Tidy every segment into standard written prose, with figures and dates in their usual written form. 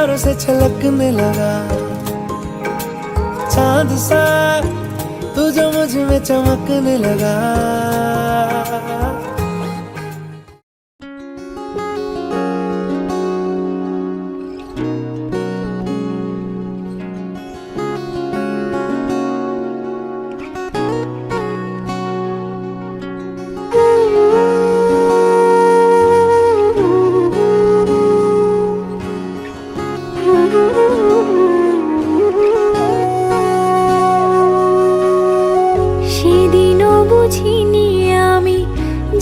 सितारों से छलकने लगा। चांद सा तू जो मुझ में चमकने लगा।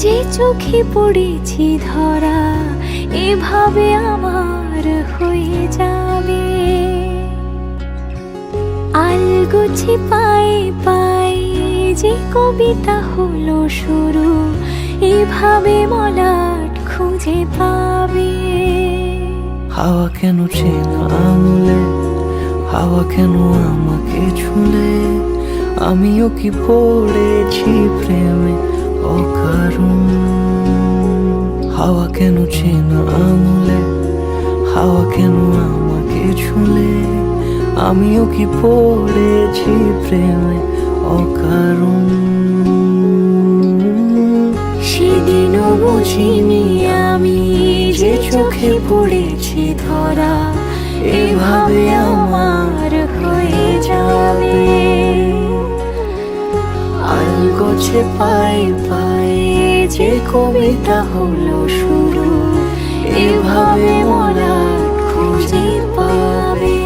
যে চোখে পড়েছি ধরা এভাবে আমার হয়ে যাবে। আলগোছে পায়ে পায়ে যে কবিতা হলো শুরু এভাবে মলাট খুঁজে পাবে। হাওয়া কেন চেনা আঙুলে, হাওয়া কেন আমাকে ছুলে, আমিও কি পড়েছি প্রেমে অকারণ। হাওয়া কেন চেনা আঙুলে, হাওয়া কেন আমাকে ছুলে, আমিও কি পড়েছি প্রেমে অকারণ। সেদিনও বুঝিনি আমি যে চোখে পড়েছি ধরা এভাবে আমার হয়ে যাবে। আলগোছে পায়ে পায়ে যে কবিতা হলো শুরু এভাবে মলাট খুঁজে পাবে।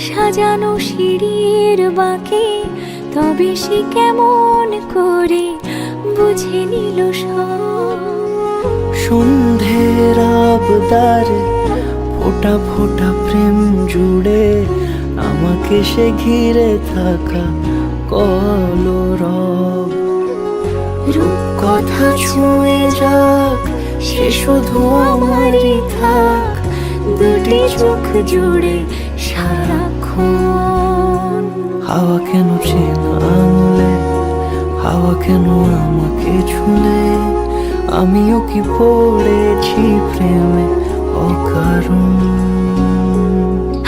সাজানো সিঁড়ির বাঁকে তবে সে কেমন করে বুঝে নিল সব। সন্ধ্যের আবদারে ফোঁটা ফোঁটা প্রেম জুড়ে আমাকে সে ঘিরে থাকা কলরব। রূপকথা ছুঁয়ে যাক সে শুধু আমারই থাক, দুটি চোখ জুড়ে সারাক্ষণ। হাওয়া কেন চেনা আঙুলে, হাওয়া কেন আমাকে ছুলে, আমিও কি পড়েছি প্রেমে অকারণ।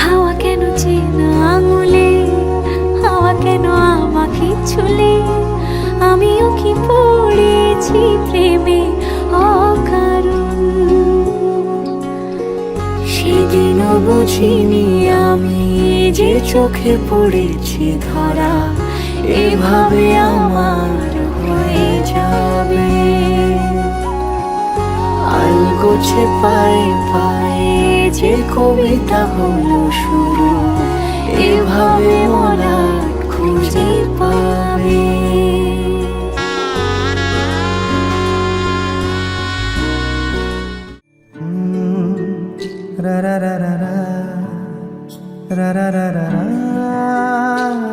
হাওয়া কেন চেনা আঙুলে, হাওয়া কেন আমাকে ছুলে, আমিও কি পড়েছি প্রেমে অকারণ। সেদিনও বুঝিনি আমি যে চোখে পড়েছি ধরা এভাবে আমার হয়ে যাবে। আলগোছে পায়ে পায়ে যে কবিতা হলো শুরু এভাবে মলাট খুঁজে পাবে। রা রা রা রা রা রা রা রা রা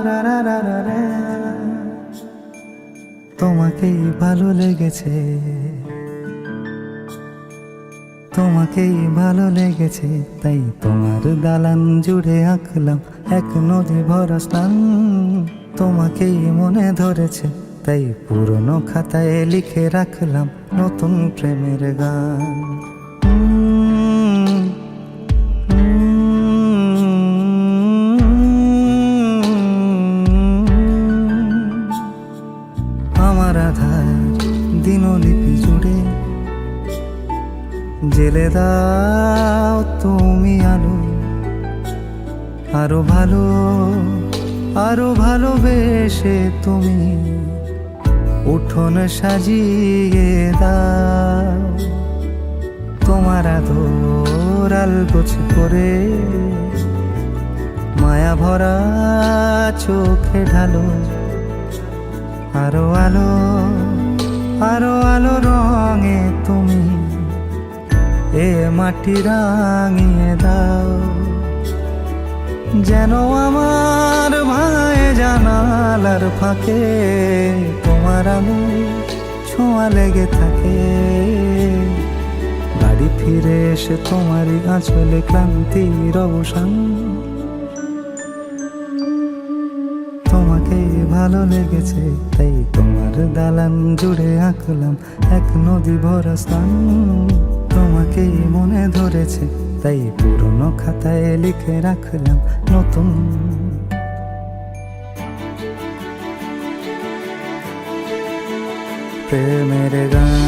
রা রা রা রা রা। তোমাকেই ভালো লেগেছে, তোমাকেই ভালো লেগেছে, তাই তোমার দালান জুড়ে আঁকলাম এক নদী ভরা স্নান। তোমাকেই মনে ধরেছে, তাই পুরনো খাতায় লিখে রাখলাম নতুন প্রেমের গান। আমার আধার দিনলিপি জুড়ে জেলে দাও তুমি আলো, আরো ভালো আরো ভালোবেসে তুমি উঠোন সাজিয়ে দাও। তোমার আদর আলগোছে করে মায়া ভরা চোখে ঢালো, আরো আলো আরো আলো রঙে তুমি এ মাটি রাঙিয়ে দাও। যেন আমার ভাই জানালার ফাঁকে তোমার আলো ছোঁয়া লেগে থাকে। বাড়ি ফিরে এসে তোমারই আঁচলে ক্লান্তির অবসান। তোমাকেই ভালো লেগেছে তাই তোমার দালান জুড়ে আঁকলাম এক নদী ভরা স্থান। তোমাকেই মনে ধরেছে তাই পুরনো খাতায় লিখে রাখলাম নতুন। প্রেমের গান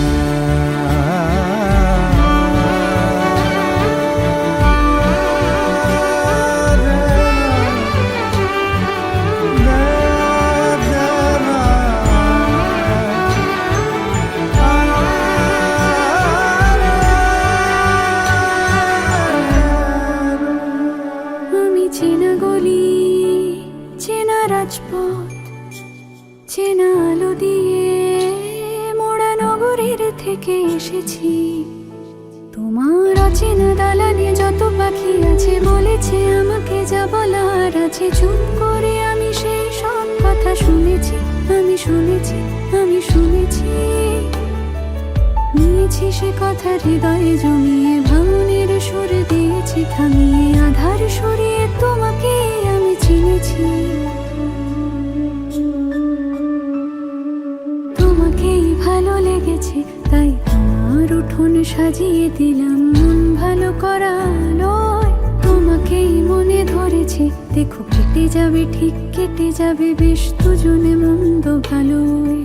চেনা গলি, চেনা রাজপথ, চেনা আলো দিয়ে মোড়া নগরের থেকে এসেছি। তোমার অচেনা দালানে যত পাখি আছে বলেছে আমাকে যা বলার আছে। চুপ করে আমি সেই সব কথা শুনেছি, আমি শুনেছি, আমি শুনেছি। নিয়েছি সে কথা হৃদয়ে জমিয়ে, ভাঙনের সুর দিয়েছি থামিয়ে, আধার সরিয়ে তোমাকে আমি চিনেছি। তোমাকেই ভালো লেগেছে তাই তোমার উঠোন সাজিয়ে দিলাম মন ভালো করা নয়। তোমাকেই মনে ধরেছে দেখো কেটে যাবে, ঠিক কেটে যাবে বেশ দুজনে মন্দ ভালোই।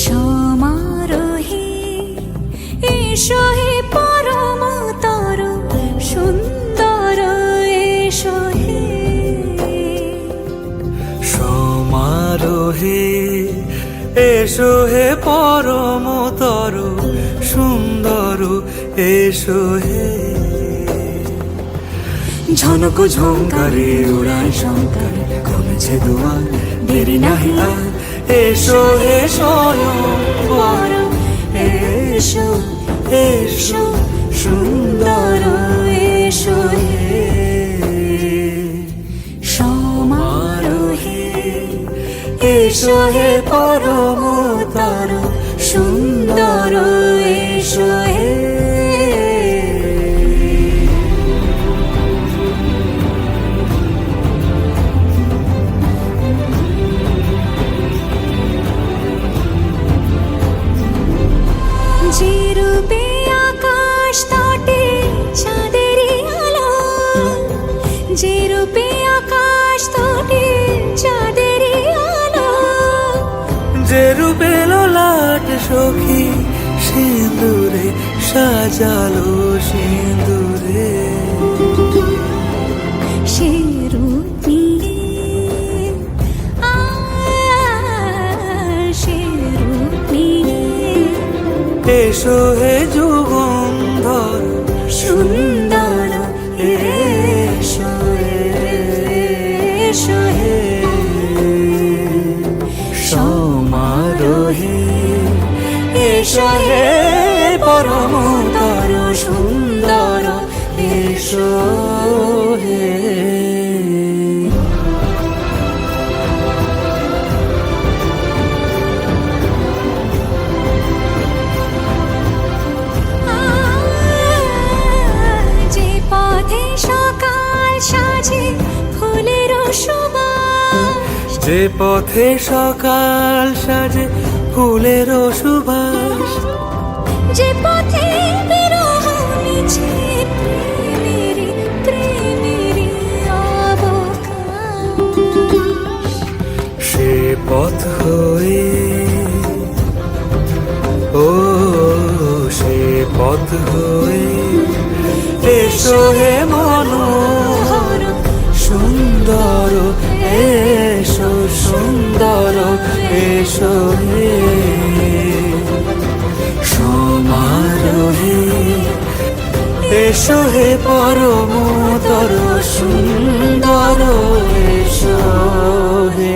সমারোহে এসো হে পরমতর সুন্দর, এসো হে সমারোহে এসো হে পরমতর সুন্দর, এসো হে। ঝনক ঝঙ্কারে উড়ায় শঙ্কারে খুলেছে দুয়ার, দেরি নাহি আর এসো হে স্বয়ংবর। এসো এসো সুন্দর, এসো হে সমারোহে এসো হে পরমতর সুন্দর, এসো হে। যে রূপে আকাশ তটে চাঁদেরই আলো, যে রূপে আকাশ তটে চাঁদেরই আলো, যে রূপে ললাট সখী সিঁদুরে সাজালো সিঁদুরে। সে রূপ নিয়ে সে রূপ নিয়ে এসো হে যুগন্ধর সুন্দর এসো এসো হে সমারোহে এসো হে পরমতর সুন্দর এসো হে যে পথে সকাল সাজে ফুলের সুবাস যে পথে সকাল সাজে ফুলের সুবাস যে পথে বিরহ মিছে প্রেমেরই প্রেমেরই অবকাশ সে পথ হয়ে ও সে পথ হয়ে এসো হে মনোহর সুন্দর এসো সুন্দর এসো হে সমারোহে এসো হে পরমতর সুন্দর এসো হে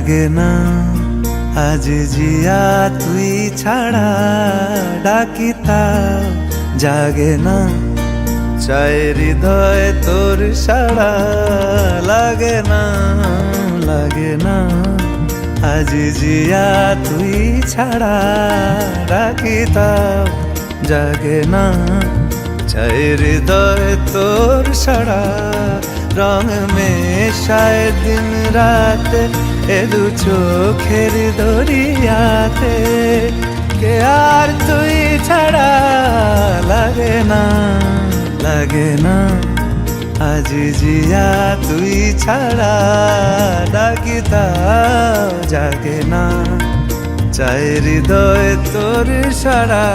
লাগে না আজ জিয়া তুই ছাড়া ডাকি তাও জাগে না চায় হৃদয় তোর সাড়া লাগে না আজ জিয়া তুই ছাড়া ডাকি তাও জাগে না চায় হৃদয় তোর সাড়া রং মেশায় দিন রাত এ দু চোখের দরিয়াতে কে আর তুই ছাড়া লাগে না আজ জিয়া তুই ছাড়া ডাকি তাও জাগে না চায় হৃদয় তোর সাড়া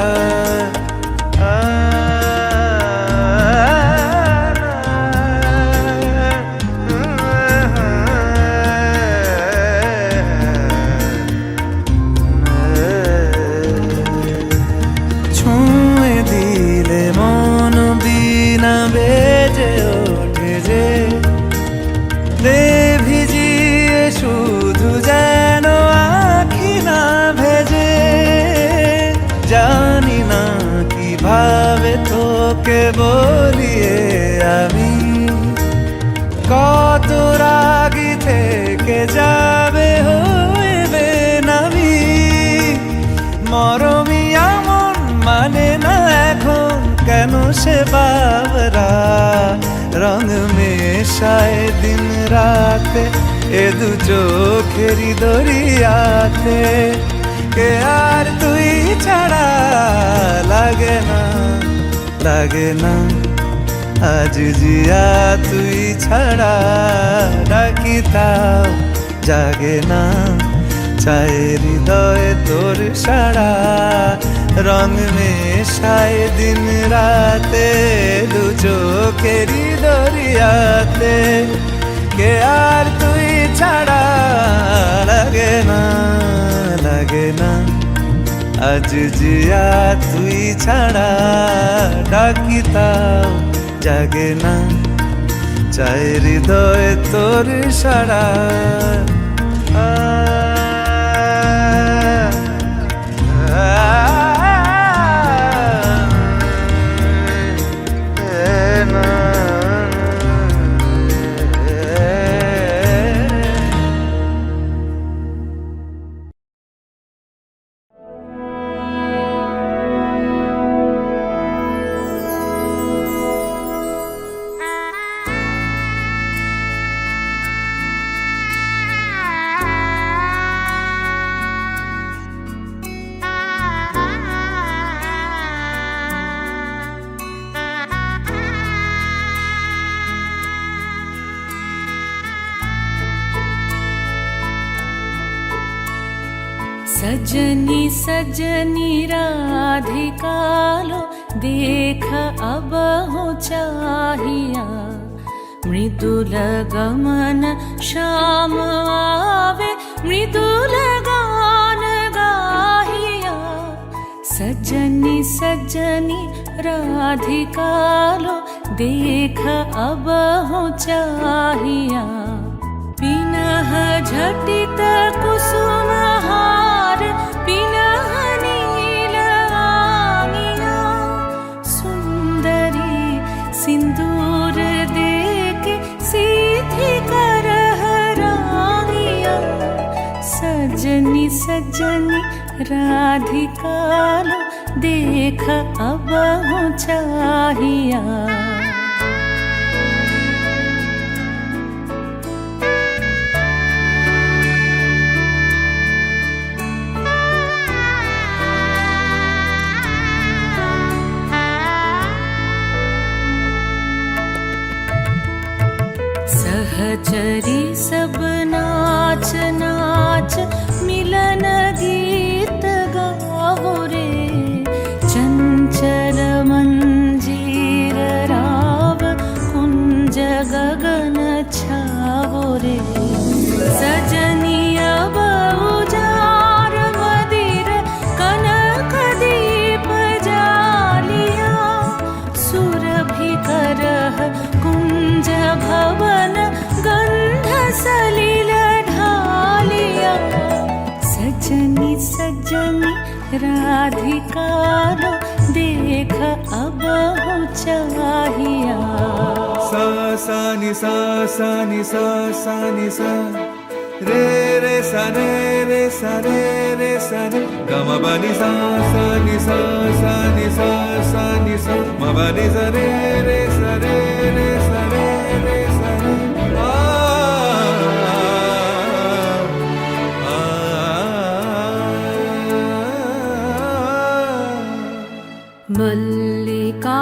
ছুঁয়ে দিলে মন বিনা বেজে ওঠে যে দে ভিজিয়ে শুধু যেন আখি না ভেজে জানি না কিভাবে তোকে বলিয়ে আমি কত রাগি থেকে যাবে হইবে নামি মরমি আমন মানে না এখন কেন সে বাবরা রং মেশায় দিন রাতে এ দু চোখেরি দরিয়াতে কে আর তুই ছাড়া লাগে না আজ জিয়া তুই ছাড়া ডাকি তাও জাগে না চায় হৃদয় তোর সাড়া রং মেশায় দিন রাতে দু চোখেরি দরিয়াতে কে আর তুই ছাড়া লাগে না আজ জিয়া তুই ছাড়া ডাকি তাও জাগে না চায় হৃদয় তোর সাড়া सजनी सजनी राधिकालो देख अब हो चाहिया मृदुल गमन श्याम आवे मृदुल गान गाहिया सजनी सजनी राधिकालो देख अब हो चाहिया पिनह झटित कुसुम हार पिनह नील आंगिया सुंदरी सिंदूर देके सीधी करह रानिया सजनी सजनी राधिकालो देख अब हो चाहिया सहचरी सब नाच नाच मिलन गीत गाओ रे चंचल मंजीर राव कुंज गगन छाओ रे सजनी अब उजार मदिर कनक दीप जालिया सुरभि करह कुंज भवन गंध सजनी राधिका लो देख अब हो चाहिया सा सा नि सा सा नि सा सा नि सा रे रे सा रे रे सा रे रे सा रे ग म ब नि सा सा नि सा सा नि सा सा नि सा म ब नि सा रे रे सा रे रे सा रे रे सा रे मल्लिका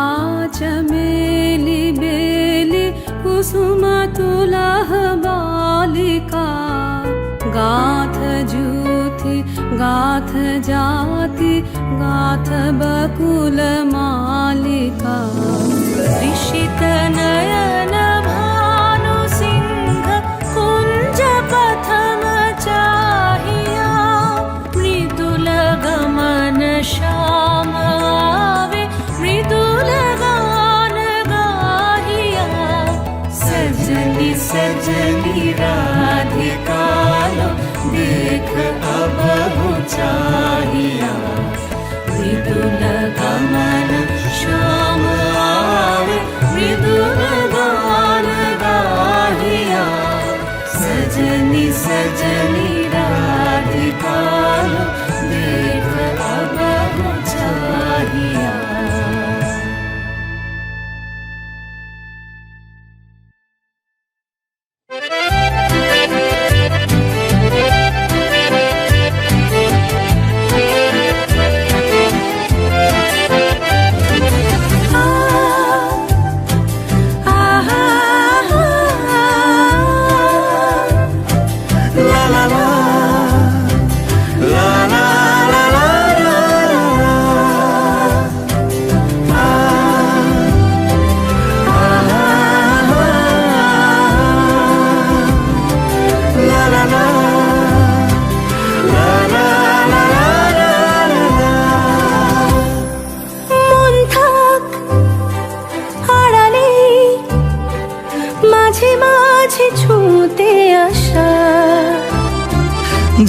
चमेली बेली कुसुम तुलह बालिका गाथ जूथि गाथ जाति गाथ बकुल मालिका ऋषित नयन भानु सिंह कुंज पथम चाहिया मृदुल गमन श्याम आवे मृदुल गान गाहिया सजनी सजनी राधिका लो देख अब हो चाहिया मृदुल गमन श्याम आवे मृदुल गान गाहिया सजनी सजनी राधिका लो देख अब हो चाहिया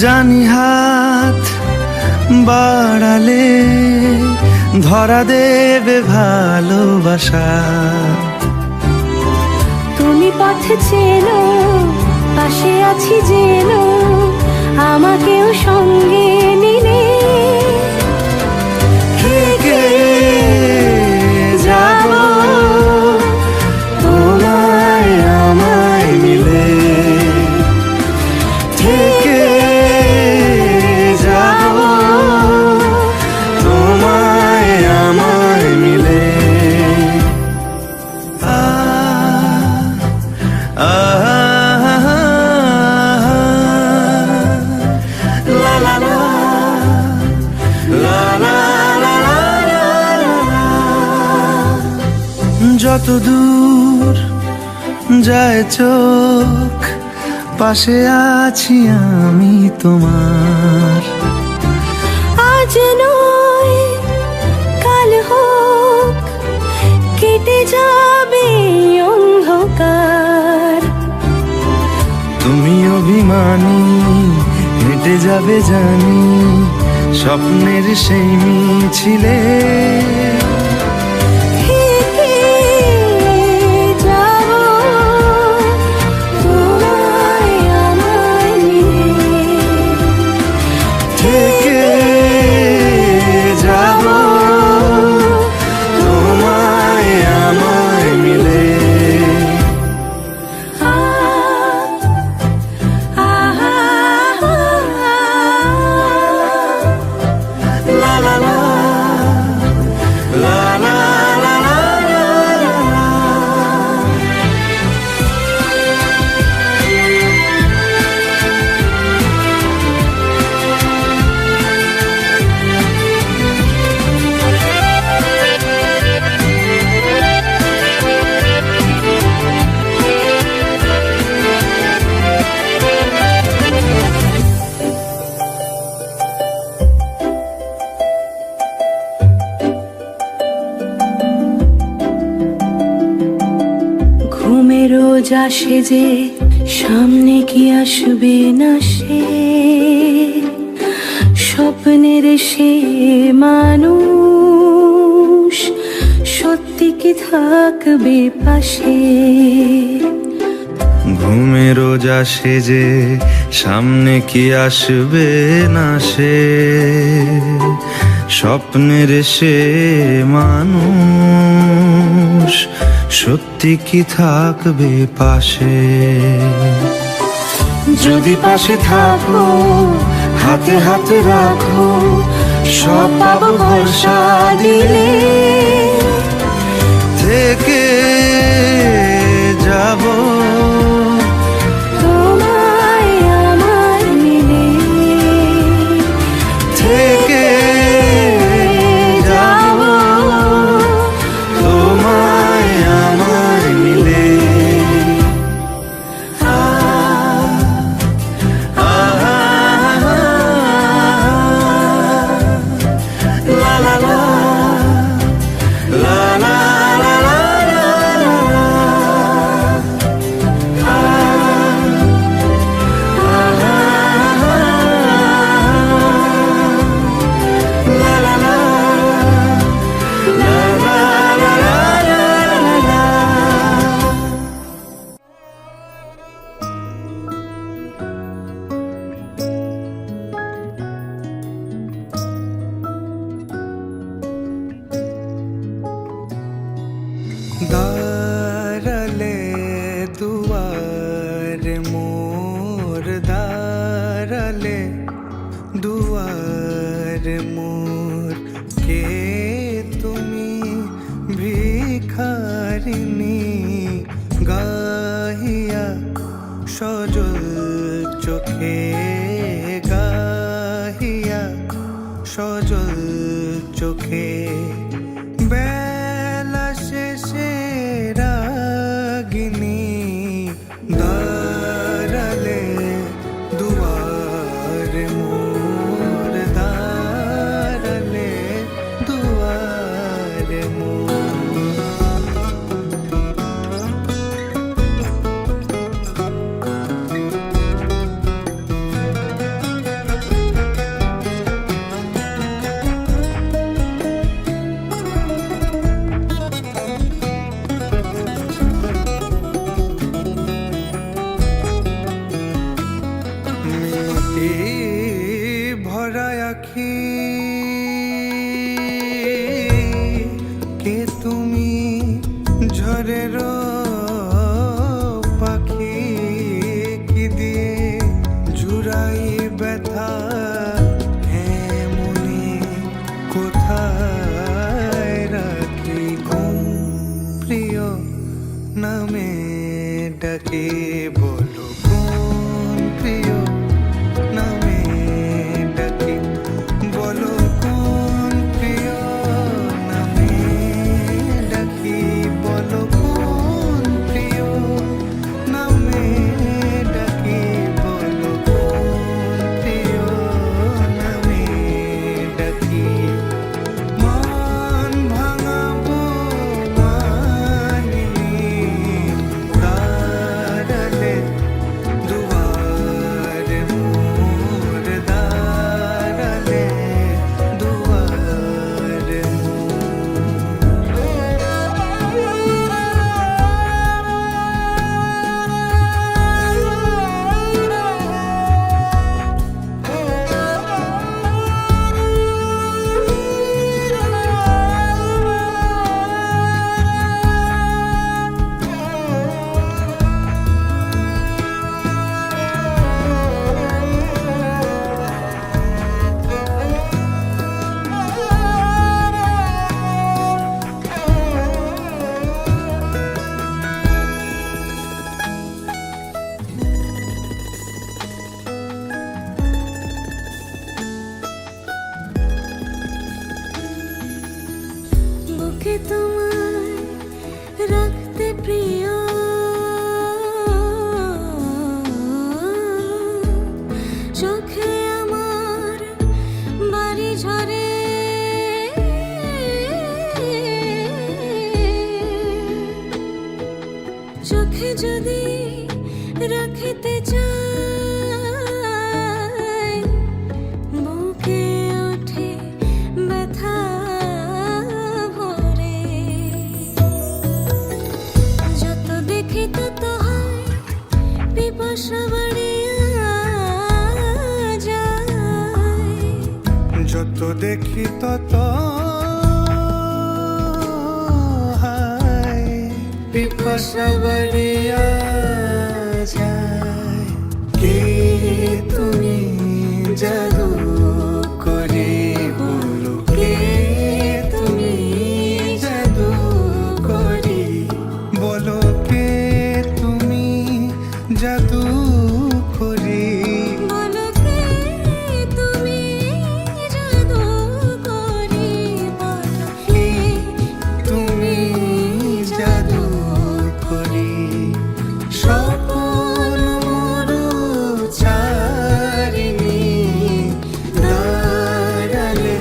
জানি হাত বাড়ালে ধরা দেবে ভালোবাসা তুমি পথ চেনো পাশে আছি জেনো আমাকেও সঙ্গে নিলে থেকে যাব তোমায় আমায় মিলে থেকে যাব তোমায় আমায় মিলে যত দূর যায় চোখ পাশে আছি আমি তোমার আজ নয় কাল হোক কেটে যাবে অন্ধকার তুমি অভিমানী হেঁটে যাবে জানি স্বপ্নের সেই মিছিলে রোজ আসে যে সামনে কি আসবে না সে স্বপ্নের সে মানুষ সত্যি কি থাকবে পাশে? ঘুমের রোজা সেজে সামনে কি আসবে না সে? স্বপ্নের সে মানুষ সত্যি কি থাকবে পাশে? যদি পাশে থাকো হাতে হাতে রাখো, সব পাবো ভরসা দিলে। থেকে যাব তোমায় আমার মিলে, থেকে যাব তোমায় আমার মিলে। লা লা লা লা লা লা লা দাঁড়ালে দুয়ারে মোর, দাঁড়ালে দুয়ারে মোর, কে তুমি ভিখারিণী গাহিয়া সজল চোখে, গাহিয়া সজল চোখে। বেলা শেষে রাগিনী দাঁড়ালে দুয়ারে মোর, দাঁড়ালে দুয়ারে মোর। ভরা আখি কে তুমি, ঝড়ের পাখি কি দিয়ে জুড়াই ব্যথা এমনি কোথায় রাখি? কোন প্রিয় নামে ডাকি বলো, কোন প্রিয় নামে ডাকি বলো, কোন প্রিয় নামে ডাকি বলো, কোন প্রিয় নামে ডাকি বলো, কোন প্রিয় নামে ডাকি। মন ভাঙাবো মানিনি দাঁড়ালে দুয়ারে মোর, দাঁড়ালে দুয়ারে বুকে তোমায় রাখতে প্রিয়, চোখে আমার বাড়ি ঝরে, চোখে যদি রাখতে চাই বুকে যত দেখি তত হায় পিপাসা বাড়িয়া যায়। কে তুমি জাদু করে বলো, কে তুমি জাদু করে বলো, কে তুমি জাদু করে বলো কে তুমি জাদু করে, বলো কে তুমি জাদু করে স্বপন মরু চারিণী দাঁড়ালে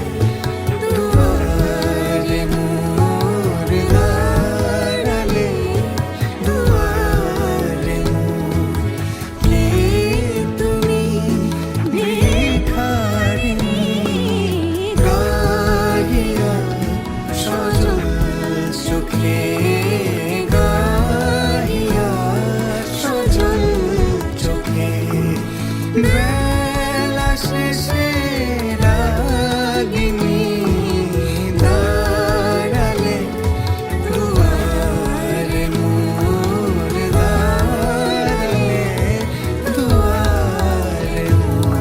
দুয়ারে মোর, দাঁড়ালে দুয়ারে মোর। কে তুমি ভিখারিণী গাহিয়া সজল চোখে, গাহিয়া সজল চোখে বেলা শেষে রাগিনী দাঁড়ালে দুয়ারে মোর, দাঁড়ালে দুয়ারে মোর।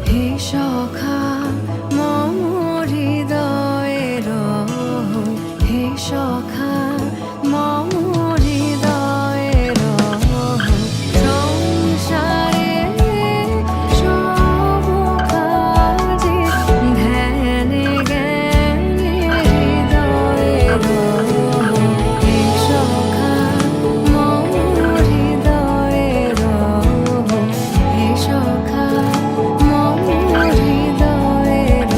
হে সখা মম হৃদয়ের, হে সখা মম হৃদয়ের, সংসারে সব কাজে ধ্যানে জ্ঞানে হৃদয়ের, হে সখা মম হৃদয়ের, হে সখা মম হৃদয়ের।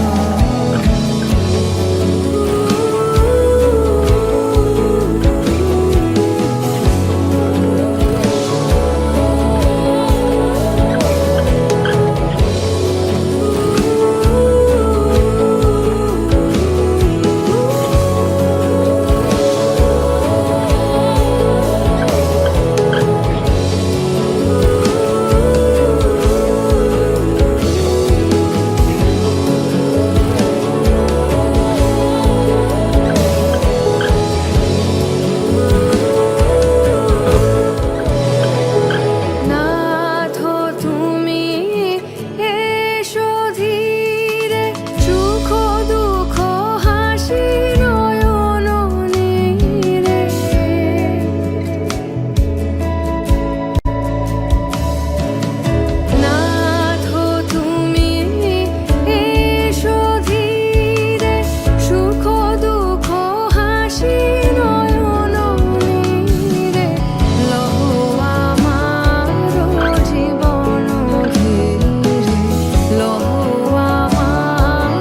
নাথ তুমি এসো ধীরে, সুখ দুঃখ হাসি নয়ন নীরে। নাথ তুমি এসো ধীরে, সুখ দুঃখ হাসি নয়ন নীরে। লহো আমার জীবন ধীরে, লহো আমার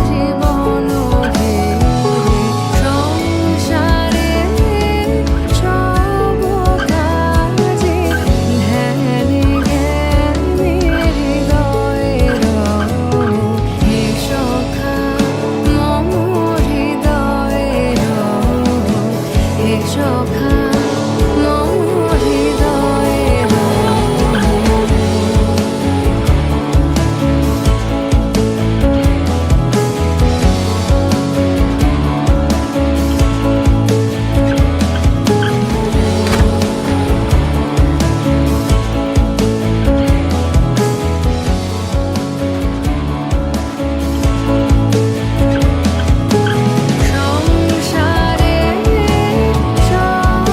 জীবন ধীরে। সংসারে সব কাজে ধ্যানে জ্ঞানে হৃদয়ের, হে সখা মম হৃদয়ের, হে সখা মম হৃদয়ের। সংসারে সব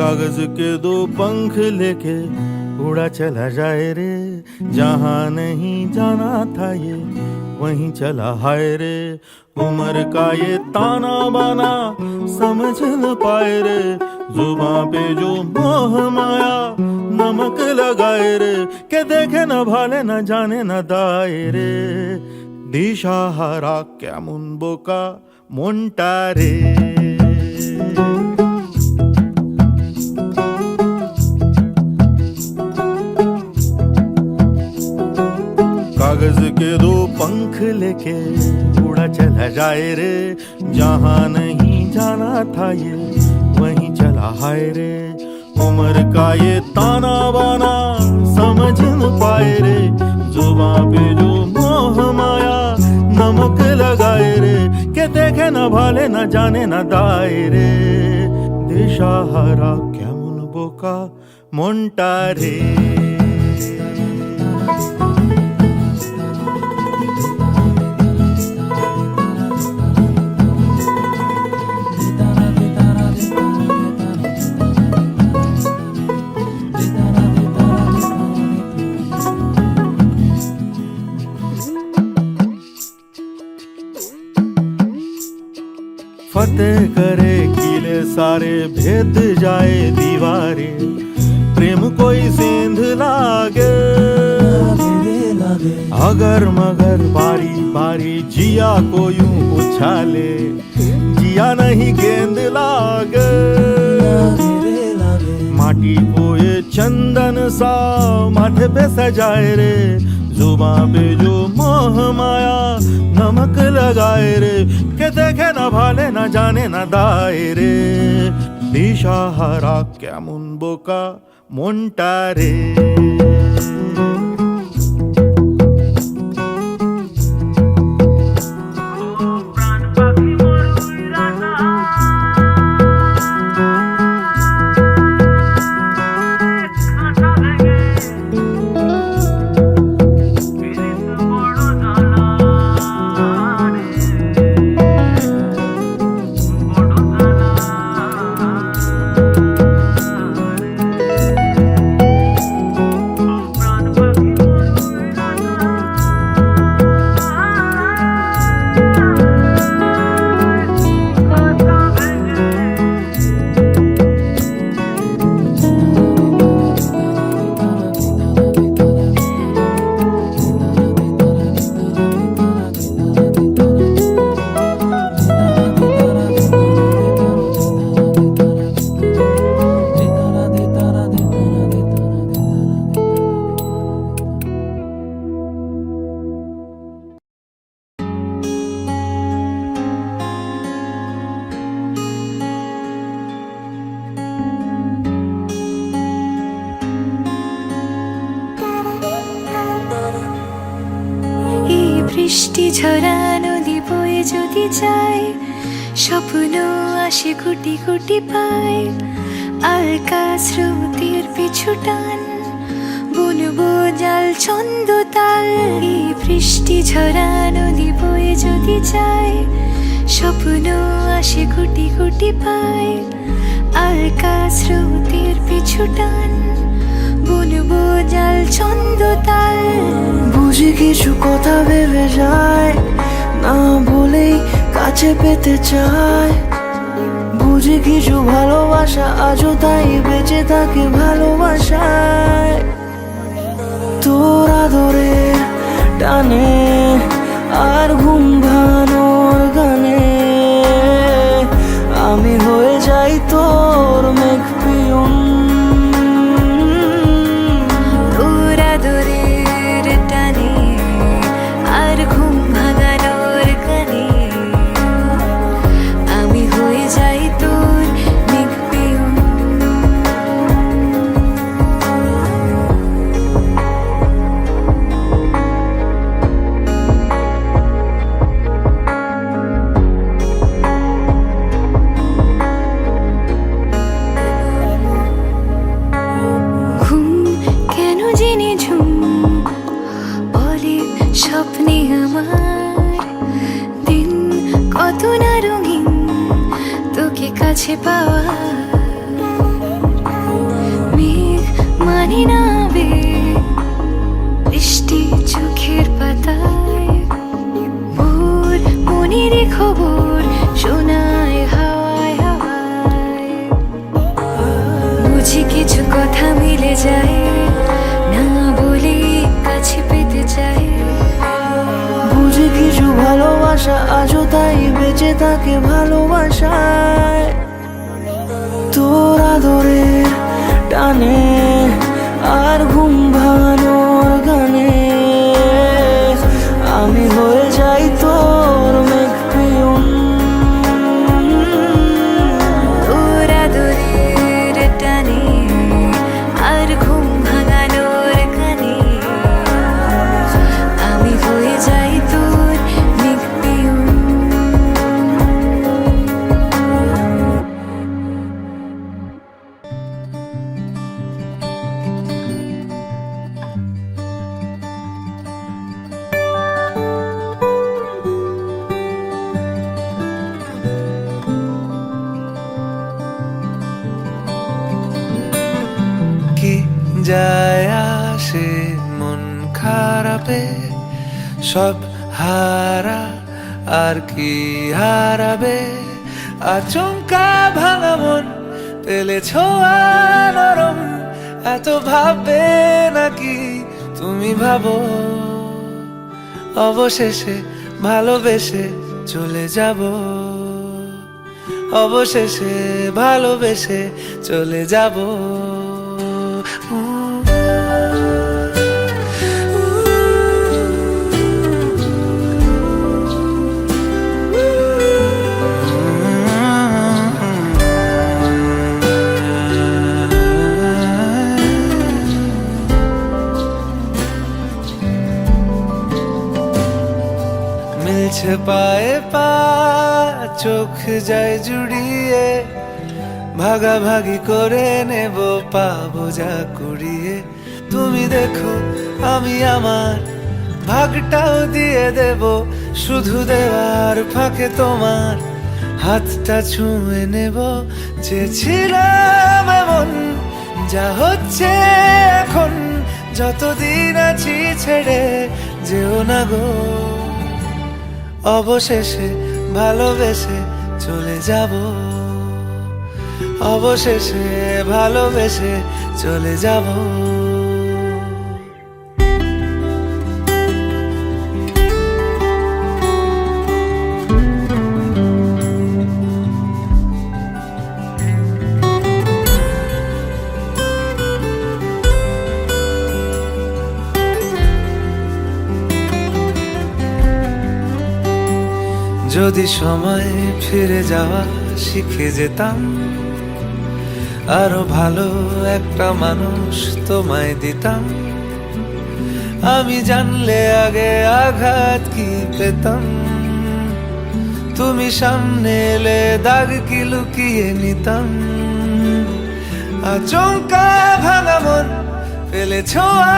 कागज के दो पंख लेके उड़ा चला जाए रे, जहाँ नहीं जाना था ये वहीं चला हाय रे। उम्र का ये ताना बाना समझ न पाए रे, जुबां पे जो मोह माया नमक लगाए रे, के देखे न भाले न जाने न दाए रे। दिशाहारा কেমন বোকা মনটা রে। कागज के दो पंख लेके उड़ा चला जाए रे, जहाँ नहीं जाना था ये वहीं चला हाय रे। उम्र का ये ताना बाना समझ न पाए रे, जुबां पे जो मोह माया नमक लगाए रे, के देखे न भाले न जाने न दाए रे। दिशाहारा কেমন বোকা মনটা রে। फतेह करे किले सारे, भेद जाए दीवारे, प्रेम कोई सेंध लागे अगर मगर बारी बारी जिया को यूं उछाले, जिया नहीं गेंद लागे। माटी को ये चंदन सा माथे पे सजाए रे, जुबां पे जो मोह माया नमक लगाए रे, के देखे न भाले न जाने न दाए रे। दिशाहारा কেমন বোকা মনটা রে। বৃষ্টি ঝরা নদী বয়ে যদি যায়, স্বপ্ন আসে কোটি কোটি পায়। আলকা স্রোতের পিছু টান, বুনবো জাল ছন্দ তাল। এই বৃষ্টি ঝরা নদী বয়ে যদি যায়, স্বপ্ন আসে কোটি কোটি পায়। আলকা স্রোতের পিছু টান, বুনবো জাল ছন্দ তাল। বুঝি কিছু কথা ভেবে যায়, না বলেই কাছে পেতে চায়। বুঝি কিছু ভালোবাসা আজও তাই বেঁচে থাকে ভালোবাসায়। তোর আদরে টানে আর ঘুম ভাঙানোর গানে, আমি হয়ে যাই তোর মেঘ পিয়ন। স্বপ্নে আমার দিন কত না রঙিন, তোকে কাছে পাওয়ার জানি না বে বৃষ্টি চোখের পাতায় ভোর মনের খবর শোনায় হাওয়ায় হাওয়ায় বুঝি কিছু কথা মিলে যায় না বলে কাছে পেতে চাই বুঝি কিছু ভালোবাসা আজও তাই বেঁচে থাকে ভালোবাসায় তোর আদরের টানে আর ঘুম ভাঙানোর গানে আমি হয়ে যাই তোর মেঘপিয়ন তোর আদরের টানে আর ঘুম ভাঙানোর গানে আমি হয়ে যাই তোর মেঘপিয়ন। কি যায় আসে মন খারাপে সব হারা আর কি হারাবে আচমকা ভাঙা মন পেলে ছোঁয়া নরম এত ভাববে নাকি তুমি ভাবো অবশেষে ভালোবেসে চলে যাব অবশেষে ভালোবেসে চলে যাব মিলছে পায়ে পা চোখ যায় জুড়িয়ে ভাগাভাগি করে নেব পাবো যা কুড়িয়ে তুমি দেখো আমি আমার ভাগটাও দিয়ে দেব শুধু দেওয়ার ফাঁকে তোমার হাতটা ছুঁয়ে নেব চেয়েছিলাম এমন যা হচ্ছে এখন যতদিন আছি ছেড়ে যেও না গো অবশেষে ভালোবেসে চলে যাব অবশেষে ভালোবেসে চলে যাব যদি সময় ফিরে যাওয়া শিখে যেতাম আরো ভালো একটা মানুষ তোমায় দিতাম আমি জানলে আগে আঘাত কি পেতাম তুমি সামনে এলে দাগ কি লুকিয়ে নিতাম আচমকা ভাঙা মন পেলে ছোঁয়া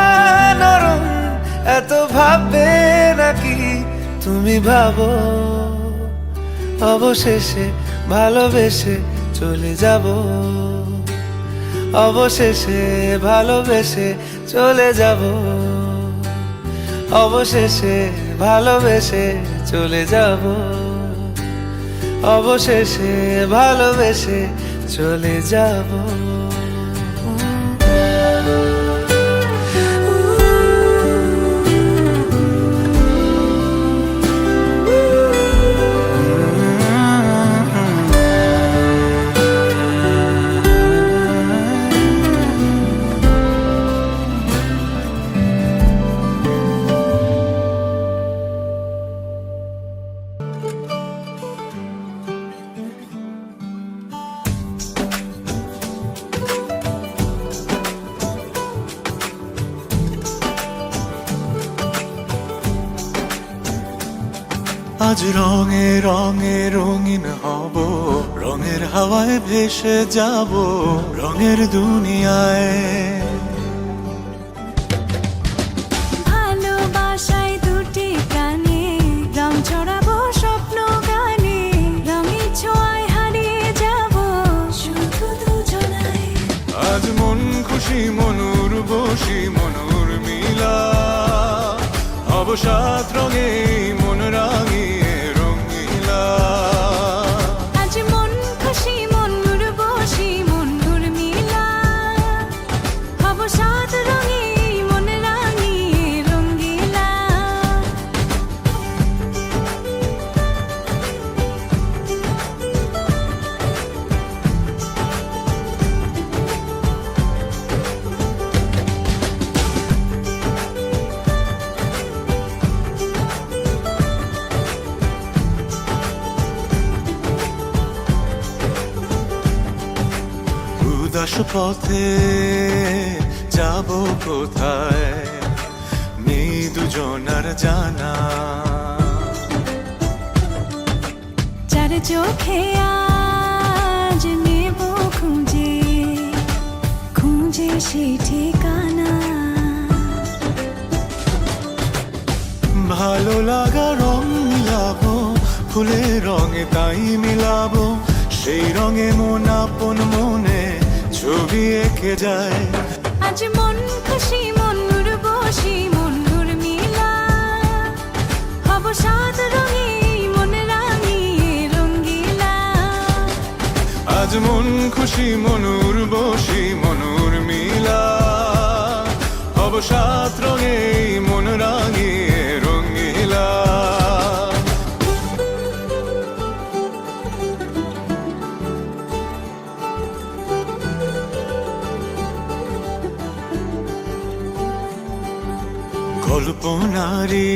নরম এত ভাববে নাকি তুমি ভাবো অবশেষে ভালোবেসে চলে যাব অবশেষে ভালোবেসে চলে যাব অবশেষে ভালোবেসে চলে যাব অবশেষে ভালোবেসে চলে যাব আজ রঙে রঙে রঙিন হব রঙের হাওয়ায় ভেসে যাব রঙের দুনিয়ায় ভালোবাসায় দুটি প্রাণে রং চড়াবো স্বপ্ন গানে রঙের ছোঁয়ায় হারিয়ে যাব শুধু দুজনায় আজ মন খুশি মনুর সাত রঙে মন রাঙিয়ে রঙিলা। আজ মন খুশি মন উর্বশী মন উর্মিলা, হব সাত রঙে মন রাঙিয়ে রঙ্গিলা। উদাস পথে যাব কোথায়, নেই দুজনার জানা। চার চোখে আজ নেব খুঁজে খুঁজে সে ঠিকানা। ভালো লাগা রং মিলাবো, ফুলের রঙে তাই মিলাবো, সেই রঙে মন আপন মনে ছবি এঁকে যায়। আজ মন খুশি মন উর্বশী মন উর্মিলা, হব সাত রঙে মন রাঙিয়ে রঙ্গিলা। আজ মন খুশি মন উর্বশী মন উর্মিলা, হব সাত রঙে মন রাঙিয়ে রঙিলা। কল্পনারি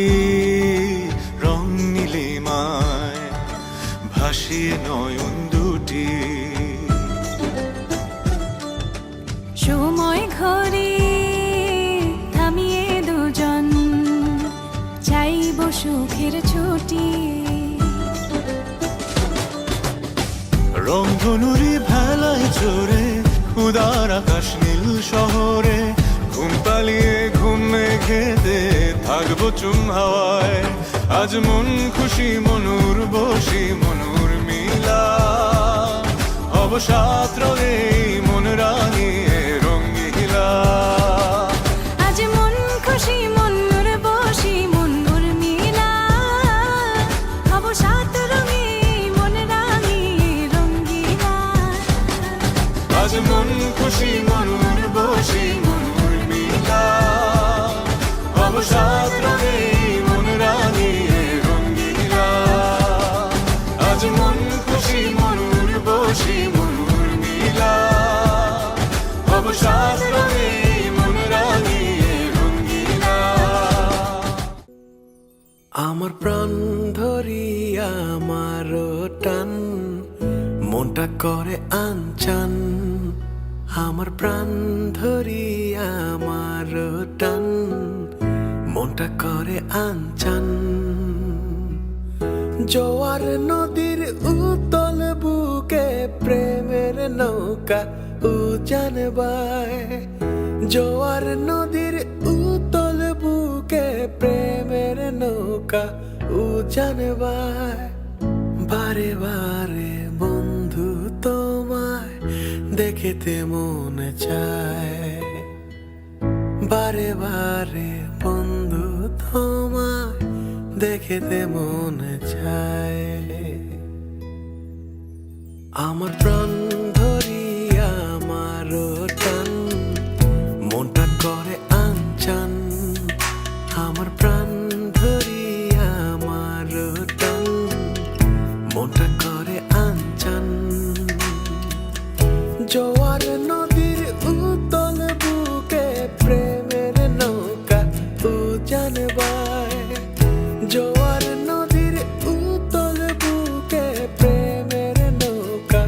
রং নীলিমায় ভাসিয়ে নয়ন দুটি। সময় ঘরে থামিয়ে দুজন চাইব সুখের ছুটি। রংধনুরি ভেলায় চড়ে উদার আকাশ নীল শহরে, ঘুম পালিয়ে ঘুম মেঘেতে থাকবো চুম হাওয়ায়। আজ মন খুশি মন উর্বশী মন উর্মিলা, হব সাত রঙে মন রাঙিয়ে রঙ্গিলা। আজ মন খুশি মন উর্বশী মন উর্মিলা, হব সাত রঙে মন রাঙিয়ে রঙ্গিলা। আজ মন খুশি মন উর্বশী মন উর্মিলা, হব সাত রঙে মন রাঙিয়ে রঙ্গিলা। আজ মন খুশি মন উর্বশী মন উর্মিলা, হব সাত রঙে মন রাঙিয়ে রঙ্গিলা। আমার প্রাণ ধরিয়া আমার টান, মনটা করে আনচান। আমার প্রাণ ধরিয়া আমার টান, মনটা করে আনচান। জোয়ার নদীর উতল বুকে প্রেমের নৌকা উজান বায়। জোয়ার নদীর উতল বুকে প্রেমের নৌকা উজান বায়। বারে বারে বন্ধু তোমায় দেখিতে মনে চায়। বারে বারে বন্ধু তোমায় দেখিতে মনে চায়। আমার প্রাণ ধরিয়া আমার টান, মনটা করে আনচান। আমার প্রাণ ধরিয়া আমার টান, মনটা করে আনচান। জোয়ার নদীর উতল বুকে প্রেমের নৌকা উজান বায়। জোয়ার নদীর উতল বুকে প্রেমের নৌকা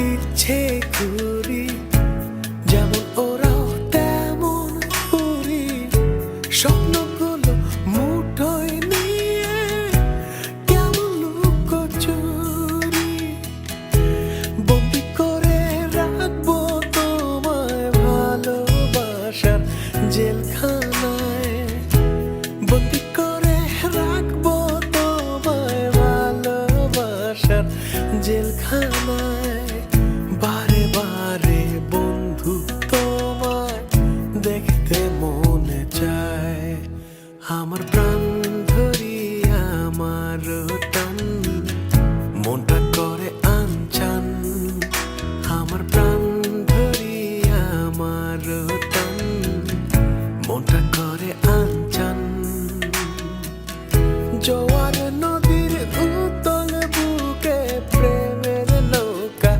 ইচ্ছে করি, যেমন ওরাও তেমন উড়ি, স্বপ্নগুলো মুঠোয় নিয়ে কেমন লুকোচুরি, বন্দি করে রাখবো তোমায় ভালোবাসার জেলখানায়, বন্দি করে রাখবো তোমায় ভালোবাসার জেলখানায়। বারে বারে বন্ধু তোমায় দেখতে মনে চায়, আমার প্রাণ ধরি আমার টান, মনটা করে আনচান, আমার প্রাণ ধরি আমার টান, মনটা করে আনচান। জোয়ার নদীর উতল বুকে প্রেমের নৌকা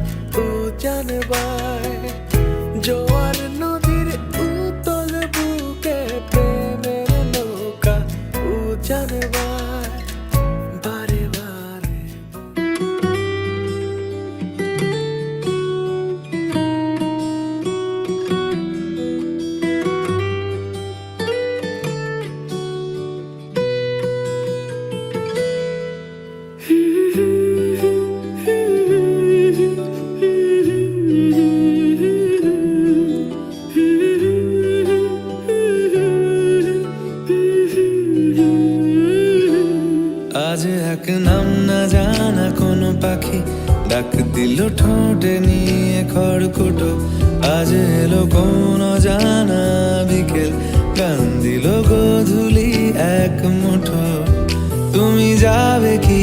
উজান বায়, জোয়ার নদীর উতল বুকে প্রেমের নৌকা উজান বায়। বারে বারে আজ এক নাম না জানা কোনো পাখি ডাক দিল ঠোঁটে নিয়ে খড়কুটো, আজ এলো কোন জানা বিকেল গান দিল গোধূলি এক মুঠো। তুমি যাবে কি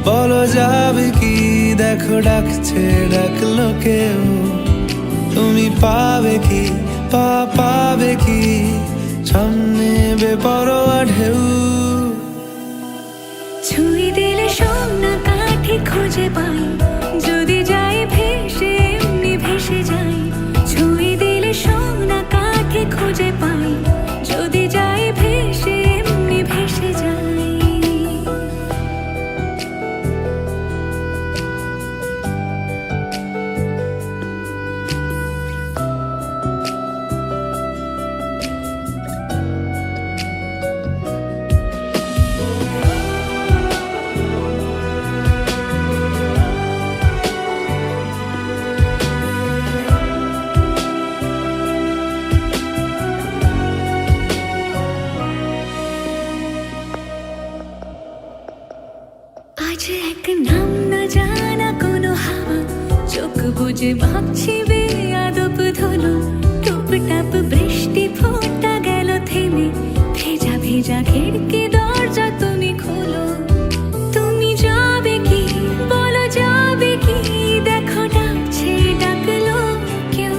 বলো যাবে কি, দেখো ডাকছে ডাকলো কেউ, তুমি পাবে কি পাবে কি সামনে বেপরোয়া ঢেউ। ছুঁয়ে দিলে সোনা কাঠি খুঁজে পাই, যদি যাই ভেসে এমনি ভেসে যাই। ছুঁয়ে দিলে সোনা কাঠি খুঁজে পাই, যদি যাই ভেসে এমনি ভেসে যাই। আজ এক নাম না জানা কোনো হাওয়া, চোখ বুঝে ভাবছি বেয়াদব ধুলো, টুপটাপ বৃষ্টি ফোঁটা গেল থেমে, ভেজা ভেজা খিড়কি দরজা তুমি খোলো। তুমি যাবে কি বলো যাবে কি, দেখো ডাকছে ডাকলো কেউ,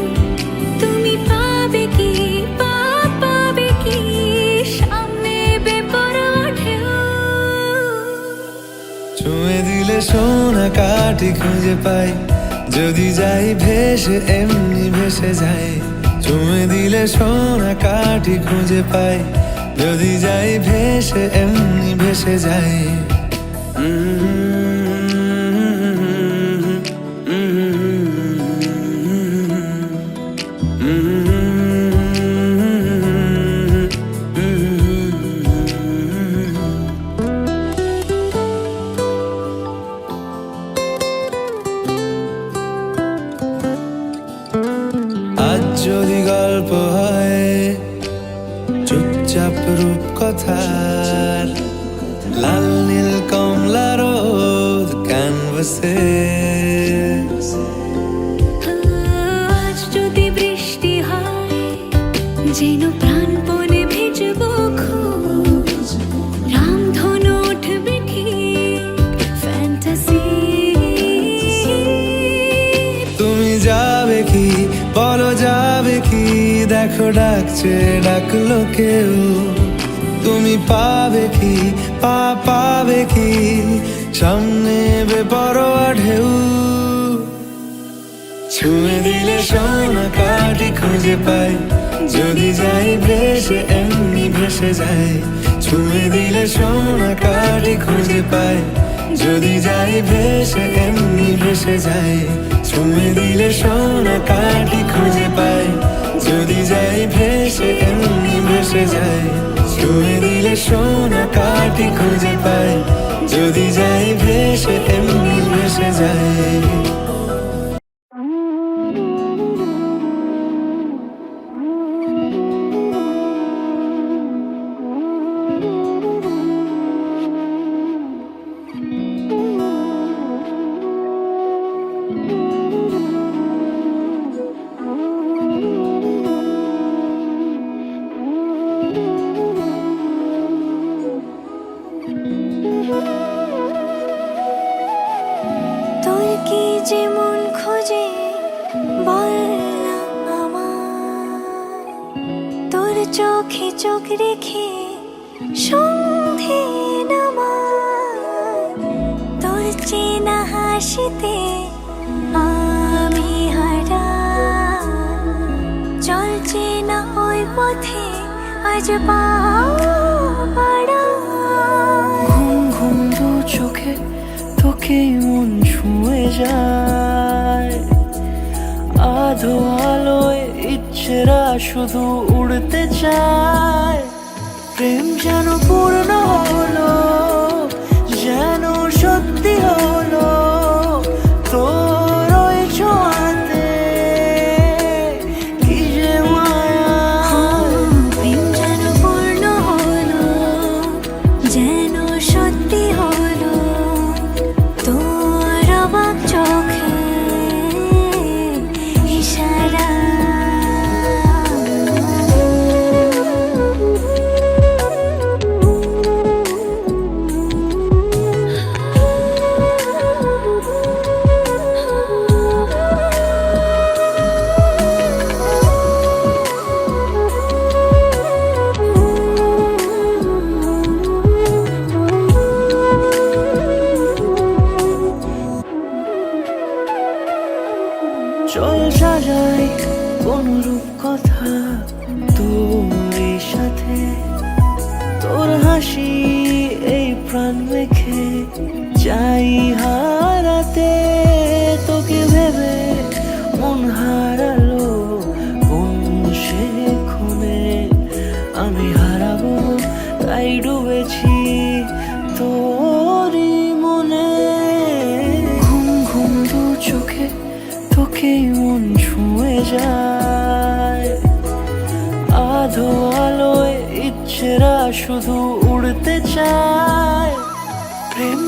তুমি পাবে কি পাবে কি সামনে বেপরোয়া ঢেউ। ছুঁয়ে দিলে সোনা কাঠি খুঁজে পাই, যদি যাই ভেসে এমনি ভেসে যাই। ছুঁয়ে দিলে সোনা কাঠি খুঁজে পাই, যদি যাই ভেসে এমনি ভেসে যাই। আজ যদি গল্প হয় চুপচাপ রূপকথার, লাল নীল কমলা রোদ ক্যানভাসে। আজ যদি বৃষ্টি হয় যেন প্রাণপণে ভিজবো খুব, রামধনু উঠবে ঠিক ফ্যান্টাসি। তুমি যাবে কি বলো যাবে কি, দেখো ডাকছে ডাকলো কেউ, তুমি পাবে কি পাবে কি সামনে বেপরোয়া ঢেউ। ছুঁয়ে দিলে সোনা কাঠি খুঁজে পাই, যদি যাই ভেসে এমনি ভেসে যাই। ছুঁয়ে দিলে সোনা কাঠি খুঁজে পাই, যদি যাই ভেসে এমনি ভেসে যাই। ছুঁয়ে সোনা কাঠি খুঁজে পাই, যদি যাই ভেসে এমনি ভেসে যাই। ছুঁয়ে দিলে সোনা কাঠি খুঁজে পাই, যদি যাই ভেসে এমনি ভেসে যাই। তোর কি যেমন খোঁজে বল না আমার, তোর চোখে চোখ রেখে সন্ধে নামার, তোর চেনা হাসিতে আমি হারা, চলছে না ওই পথে আজ পাড়া। ঘুম ঘুম দু চোখে তোকে মন ছুঁয়ে যায়, আধো আলোয় ইচ্ছেরা শুধু উড়তে চায়। প্রেম যেন পূর্ণ হলো, যেন সত্যি হলো, তোর ওই ছোঁয়াতে কি যে মায়া। প্রেম যেন পূর্ণ হলো, যেন সত্যি হলো, তোর অবাক চোখে ইশারা। চল সাজাই কোন রূপ কথা তোর সাথে, তোর হাসি এই প্রাণ রেখে চাই হারাতে। তোকে ভেবে মন হারালো কোন সে ক্ষণে, আমি হারাবো তাই ডুবেছি তোরই মনে। ঘুম ঘুম দু চোখে তোকে মন ছুঁয়ে যায়, আধো আলোয় ইচ্ছেরা শুধু উড়তে চায়। প্রেম